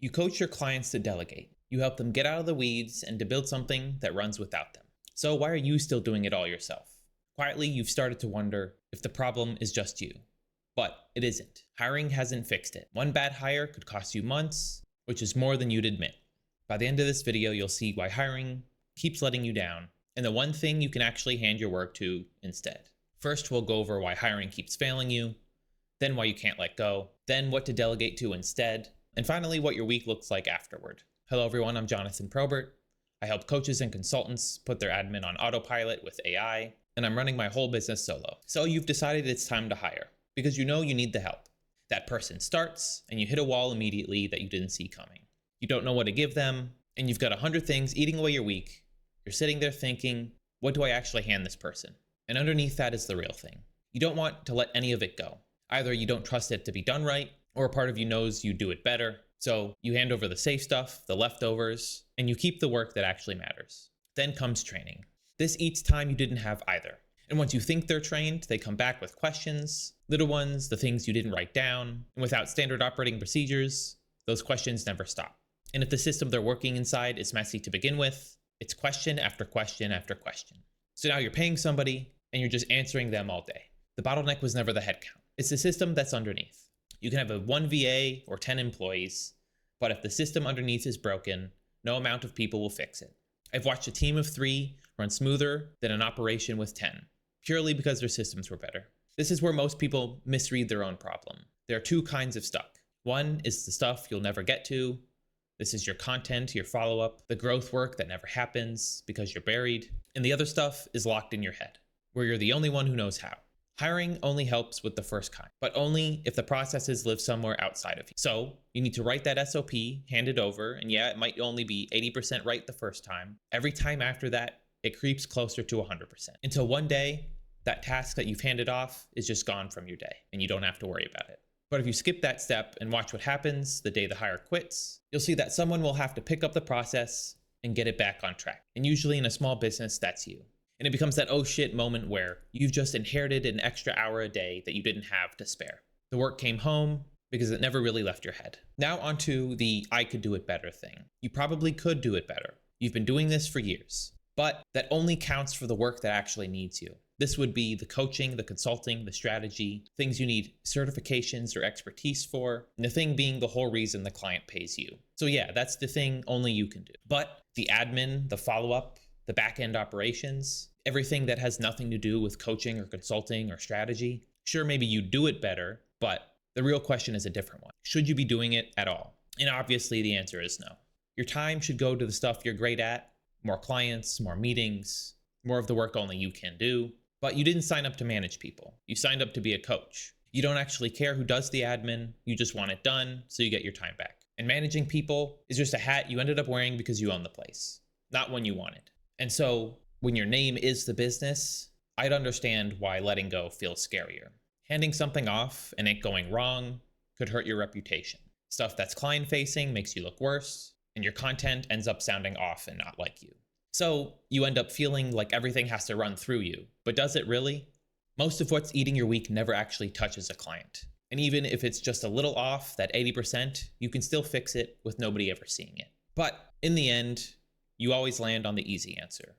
You coach your clients to delegate. You help them get out of the weeds and to build something that runs without them. So why are you still doing it all yourself? Quietly, you've started to wonder if the problem is just you. But it isn't. Hiring hasn't fixed it. One bad hire could cost you months, which is more than you'd admit. By the end of this video, you'll see why hiring keeps letting you down, and the one thing you can actually hand your work to instead. First, we'll go over why hiring keeps failing you, then why you can't let go, then what to delegate to instead, and finally, what your week looks like afterward. Hello everyone, I'm Jonathan Probert. I help coaches and consultants put their admin on autopilot with AI, and I'm running my whole business solo. So you've decided it's time to hire, because you know you need the help. That person starts, and you hit a wall immediately that you didn't see coming. You don't know what to give them, and you've got 100 things eating away your week. You're sitting there thinking, what do I actually hand this person? And underneath that is the real thing. You don't want to let any of it go. Either you don't trust it to be done right, or a part of you knows you do it better. So you hand over the safe stuff, the leftovers, and you keep the work that actually matters. Then comes training. This eats time you didn't have either. And once you think they're trained, they come back with questions, little ones, the things you didn't write down, and without standard operating procedures, those questions never stop. And if the system they're working inside is messy to begin with, it's question after question after question. So now you're paying somebody, and you're just answering them all day. The bottleneck was never the headcount. It's the system that's underneath. You can have a 1 VA or 10 employees, but if the system underneath is broken, no amount of people will fix it. I've watched a team of 3 run smoother than an operation with 10, purely because their systems were better. This is where most people misread their own problem. There are 2 kinds of stuck. One is the stuff you'll never get to. This is your content, your follow-up, the growth work that never happens because you're buried. And the other stuff is locked in your head, where you're the only one who knows how. Hiring only helps with the first kind, but only if the processes live somewhere outside of you. So you need to write that SOP, hand it over, and yeah, it might only be 80% right the first time. Every time after that, it creeps closer to 100%. Until one day, that task that you've handed off is just gone from your day, and you don't have to worry about it. But if you skip that step and watch what happens the day the hire quits, you'll see that someone will have to pick up the process and get it back on track. And usually in a small business, that's you. And it becomes that oh shit moment where you've just inherited an extra hour a day that you didn't have to spare. The work came home because it never really left your head. Now onto the I could do it better thing. You probably could do it better. You've been doing this for years, but that only counts for the work that actually needs you. This would be the coaching, the consulting, the strategy, things you need certifications or expertise for, and the thing being the whole reason the client pays you. So yeah, that's the thing only you can do. But the admin, the follow-up, the back-end operations, everything that has nothing to do with coaching or consulting or strategy, sure, maybe you do it better, but the real question is a different one. Should you be doing it at all? And obviously the answer is no. Your time should go to the stuff you're great at, more clients, more meetings, more of the work only you can do. But you didn't sign up to manage people. You signed up to be a coach. You don't actually care who does the admin. You just want it done, so you get your time back. And managing people is just a hat you ended up wearing because you own the place, not one you wanted. And so when your name is the business, I'd understand why letting go feels scarier. Handing something off and it going wrong could hurt your reputation. Stuff that's client-facing makes you look worse, and your content ends up sounding off and not like you. So you end up feeling like everything has to run through you, but does it really? Most of what's eating your week never actually touches a client. And even if it's just a little off, that 80%, you can still fix it with nobody ever seeing it. But in the end, you always land on the easy answer.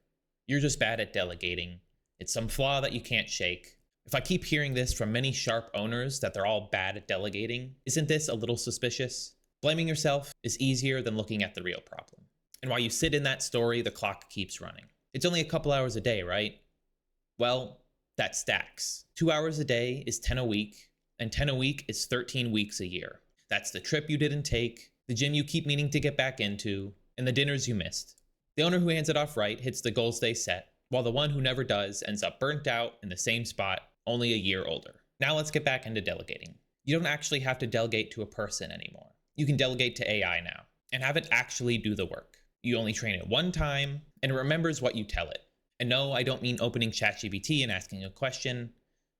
You're just bad at delegating. It's some flaw that you can't shake. If I keep hearing this from many sharp owners that they're all bad at delegating, isn't this a little suspicious? Blaming yourself is easier than looking at the real problem. And while you sit in that story, the clock keeps running. It's only a couple hours a day, right? Well, that stacks. 2 hours a day is 10 a week, and 10 a week is 13 weeks a year. That's the trip you didn't take, the gym you keep meaning to get back into, and the dinners you missed. The owner who hands it off right hits the goals they set, while the one who never does ends up burnt out in the same spot, only a year older. Now let's get back into delegating. You don't actually have to delegate to a person anymore. You can delegate to AI now, and have it actually do the work. You only train it one time, and it remembers what you tell it. And no, I don't mean opening ChatGPT and asking a question.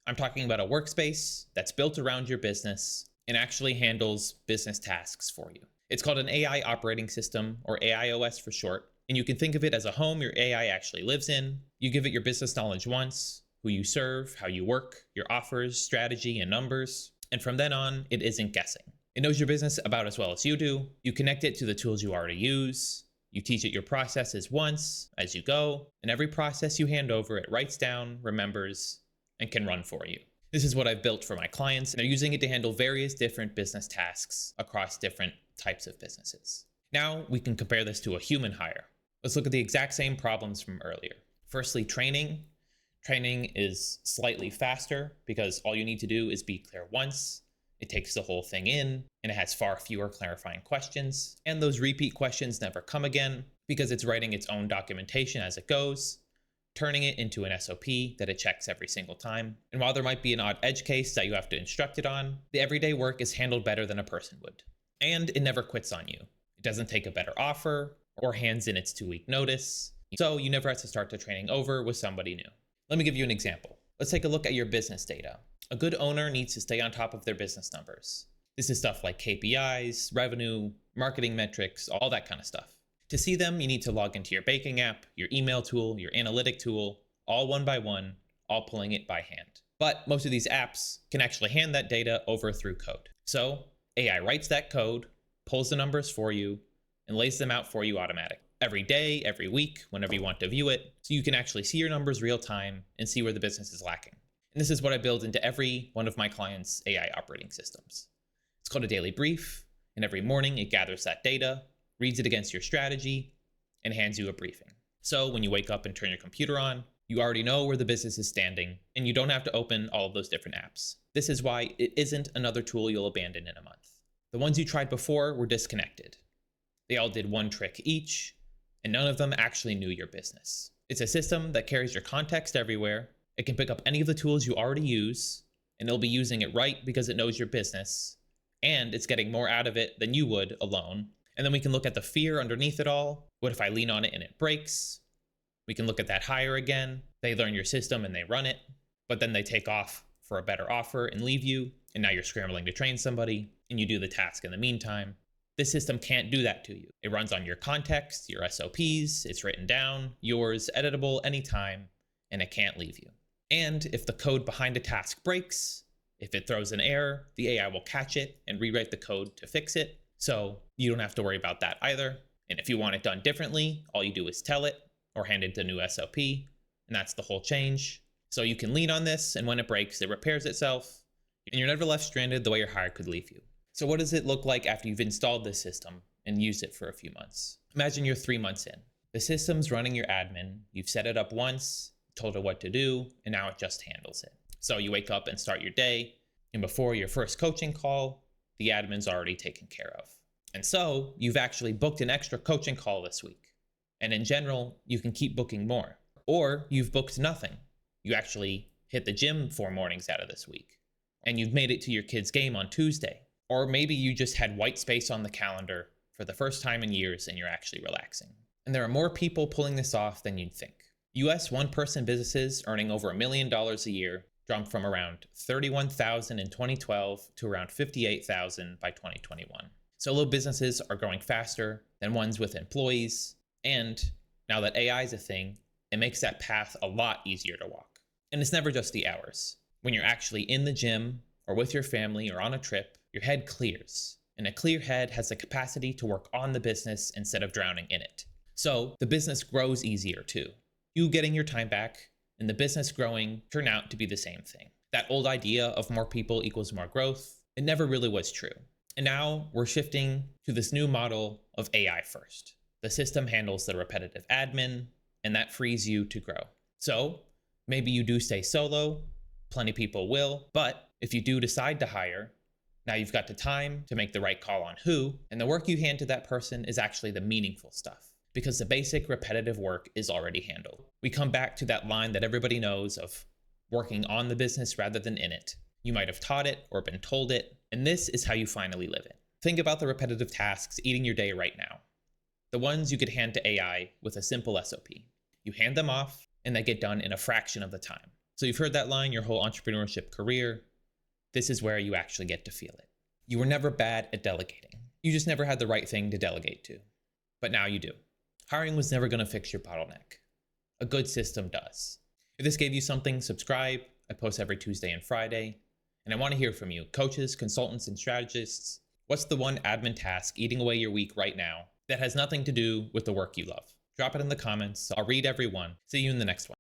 I'm talking about a workspace that's built around your business and actually handles business tasks for you. It's called an AI operating system, or AIOS for short, and you can think of it as a home your AI actually lives in. You give it your business knowledge once, who you serve, how you work, your offers, strategy, and numbers, and from then on, it isn't guessing. It knows your business about as well as you do. You connect it to the tools you already use. You teach it your processes once as you go, and every process you hand over, it writes down, remembers, and can run for you. This is what I've built for my clients, and they're using it to handle various different business tasks across different types of businesses. Now we can compare this to a human hire. Let's look at the exact same problems from earlier. Firstly, training. Training is slightly faster because all you need to do is be clear once. It takes the whole thing in, and it has far fewer clarifying questions. And those repeat questions never come again because it's writing its own documentation as it goes, turning it into an SOP that it checks every single time. And while there might be an odd edge case that you have to instruct it on, the everyday work is handled better than a person would. And it never quits on you. It doesn't take a better offer or hands in its 2-week notice. So you never have to start the training over with somebody new. Let me give you an example. Let's take a look at your business data. A good owner needs to stay on top of their business numbers. This is stuff like KPIs, revenue, marketing metrics, all that kind of stuff. To see them, you need to log into your banking app, your email tool, your analytic tool, all one by one, all pulling it by hand. But most of these apps can actually hand that data over through code. So AI writes that code, pulls the numbers for you, and lays them out for you automatically. Every day, every week, whenever you want to view it, so you can actually see your numbers real time and see where the business is lacking. And this is what I build into every one of my clients' AI operating systems. It's called a daily brief, and every morning it gathers that data, reads it against your strategy, and hands you a briefing. So when you wake up and turn your computer on, you already know where the business is standing, and you don't have to open all of those different apps. This is why it isn't another tool you'll abandon in a month. The ones you tried before were disconnected. They all did one trick each, and none of them actually knew your business. It's a system that carries your context everywhere. It can pick up any of the tools you already use, and it'll be using it right because it knows your business, and it's getting more out of it than you would alone. And then we can look at the fear underneath it all. What if I lean on it and it breaks? We can look at that hire again. They learn your system and they run it, but then they take off for a better offer and leave you, and now you're scrambling to train somebody, and you do the task in the meantime. This system can't do that to you. It runs on your context, your SOPs, it's written down, yours, editable anytime, and it can't leave you. And if the code behind a task breaks, if it throws an error, the AI will catch it and rewrite the code to fix it. So you don't have to worry about that either. And if you want it done differently, all you do is tell it or hand it a new SOP, and that's the whole change. So you can lean on this, and when it breaks, it repairs itself, and you're never left stranded the way your hire could leave you. So what does it look like after you've installed this system and used it for a few months? Imagine you're 3 months in. The system's running your admin. You've set it up once, told it what to do, and now it just handles it. So you wake up and start your day, and before your first coaching call, the admin's already taken care of. And so you've actually booked an extra coaching call this week. And in general, you can keep booking more. Or you've booked nothing. You actually hit the gym 4 mornings out of this week, and you've made it to your kid's game on Tuesday. Or maybe you just had white space on the calendar for the first time in years and you're actually relaxing. And there are more people pulling this off than you'd think. US one-person businesses earning over $1 million a year jumped from around 31,000 in 2012 to around 58,000 by 2021. Solo businesses are growing faster than ones with employees. And now that AI is a thing, it makes that path a lot easier to walk. And it's never just the hours. When you're actually in the gym or with your family or on a trip, your head clears, and a clear head has the capacity to work on the business instead of drowning in it. So the business grows easier too. You getting your time back and the business growing turn out to be the same thing. That old idea of more people equals more growth, it never really was true. And now we're shifting to this new model of AI first. The system handles the repetitive admin, and that frees you to grow. So maybe you do stay solo, plenty of people will, but if you do decide to hire, now you've got the time to make the right call on who, and the work you hand to that person is actually the meaningful stuff, because the basic repetitive work is already handled. We come back to that line that everybody knows of working on the business rather than in it. You might have taught it or been told it, and this is how you finally live it. Think about the repetitive tasks eating your day right now. The ones you could hand to AI with a simple SOP. You hand them off, and they get done in a fraction of the time. So you've heard that line your whole entrepreneurship career. This is where you actually get to feel it. You were never bad at delegating. You just never had the right thing to delegate to. But now you do. Hiring was never going to fix your bottleneck. A good system does. If this gave you something, subscribe. I post every Tuesday and Friday. And I want to hear from you, coaches, consultants, and strategists. What's the one admin task eating away your week right now that has nothing to do with the work you love? Drop it in the comments. I'll read every one. See you in the next one.